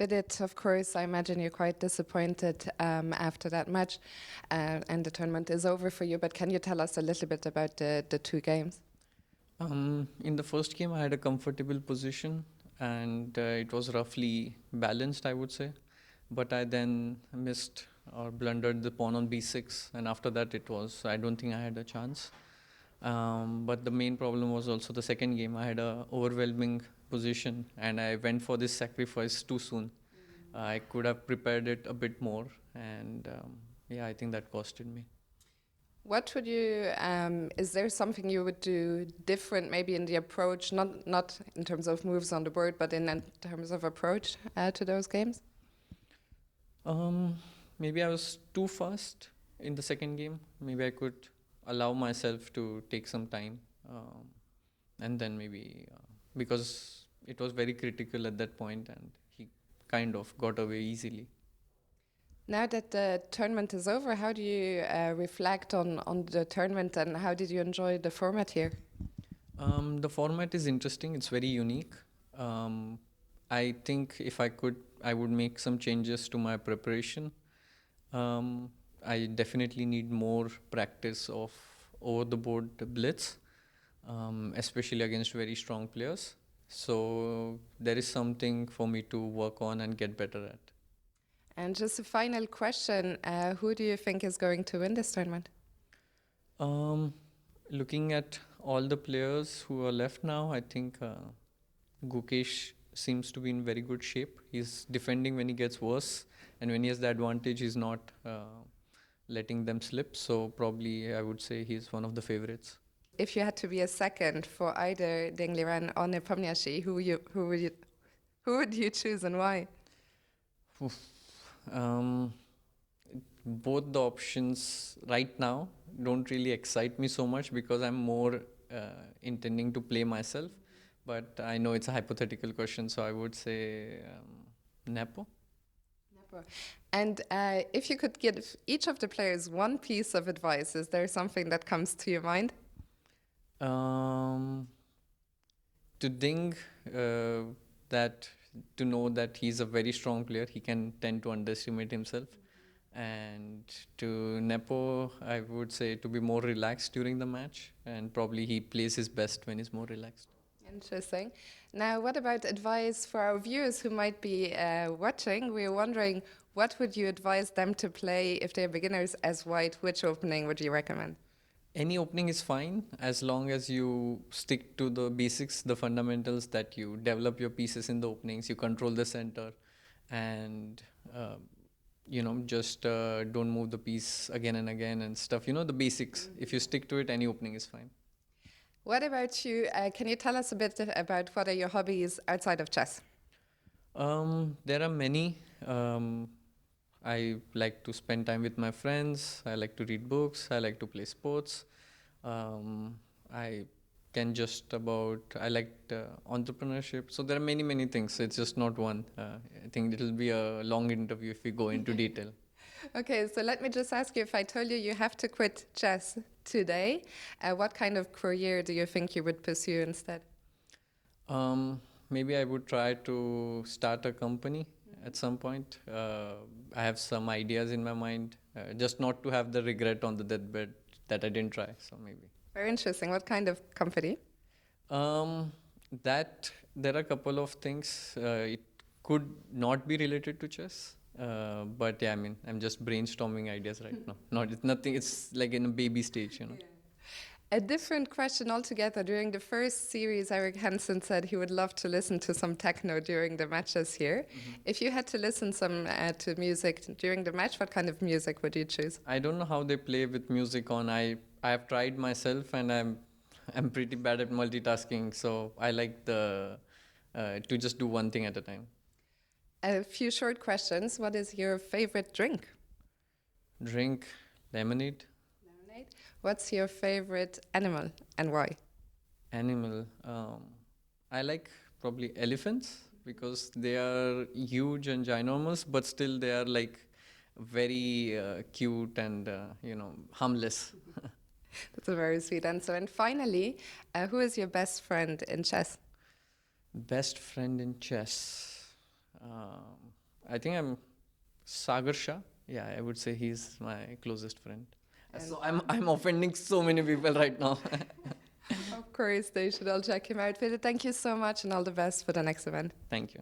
Vidit, of course, I imagine you're quite disappointed after that match, and the tournament is over for you. But can you tell us a little bit about the two games? In the first game, I had a comfortable position, and it was roughly balanced, I would say. But I then missed or blundered the pawn on b6, and after that, I don't think I had a chance. But the main problem was also the second game. I had a overwhelming position, and I went for this sacrifice too soon. I could have prepared it a bit more, and yeah, I think that costed me. What would you? Is there something you would do different, maybe in the approach, not in terms of moves on the board, but in terms of approach to those games? Maybe I was too fast in the second game. Maybe I could allow myself to take some time, and then maybe because it was very critical at that point, and he kind of got away easily. Now that the tournament is over, how do you reflect on the tournament, and how did you enjoy the format here? The format is interesting. It's very unique. I think if I could, I would make some changes to my preparation. I definitely need more practice of over-the-board blitz, especially against very strong players. So there is something for me to work on and get better at. And just a final question, who do you think is going to win this tournament? Looking at all the players who are left now, I think Gukesh seems to be in very good shape. He's defending when he gets worse, and when he has the advantage, he's not letting them slip. So probably I would say he's one of the favorites. If you had to be a second for either Dingliran or Nepomniachtchi, who would you choose and why? Both the options right now don't really excite me so much because I'm more intending to play myself. But I know it's a hypothetical question, so I would say Nepo. And if you could give each of the players one piece of advice, is there something that comes to your mind? To Ding, to know that he's a very strong player, he can tend to underestimate himself. And to Nepo, I would say to be more relaxed during the match, and probably he plays his best when he's more relaxed. Interesting. Now, what about advice for our viewers who might be watching? We're wondering, what would you advise them to play if they're beginners as white? Which opening would you recommend? Any opening is fine as long as you stick to the basics, the fundamentals, that you develop your pieces in the openings, you control the center, and just don't move the piece again and again and stuff. The basics. If you stick to it, any opening is fine. What about you? Can you tell us a bit about what are your hobbies outside of chess? There are many. I like to spend time with my friends. I like to read books. I like to play sports. I like entrepreneurship. So there are many, many things. It's just not one. I think it'll be a long interview if we go into detail. Okay, so let me just ask you, if I told you you have to quit chess today, what kind of career do you think you would pursue instead? Maybe I would try to start a company at some point. I have some ideas in my mind, just not to have the regret on the deathbed that I didn't try. So maybe. Very interesting. What kind of company? That there are a couple of things. It could not be related to chess. But yeah, I'm just brainstorming ideas right now. It's nothing. It's like in a baby stage, Yeah. A different question altogether. During the first series, Eric Hansen said he would love to listen to some techno during the matches here. Mm-hmm. If you had to listen to music during the match, what kind of music would you choose? I don't know how they play with music on. I have tried myself, and I'm pretty bad at multitasking. So I like to just do one thing at a time. A few short questions. What is your favorite drink? Drink lemonade. Lemonade. What's your favorite animal and why? Animal. I like probably elephants because they are huge and ginormous, but still they are like very cute and harmless. That's a very sweet answer. And finally, who is your best friend in chess? Best friend in chess. I think I'm Sagar Shah. Yeah, I would say he's my closest friend. So I'm offending so many people right now. Of course, they should all check him out. Vidit, thank you so much and all the best for the next event. Thank you.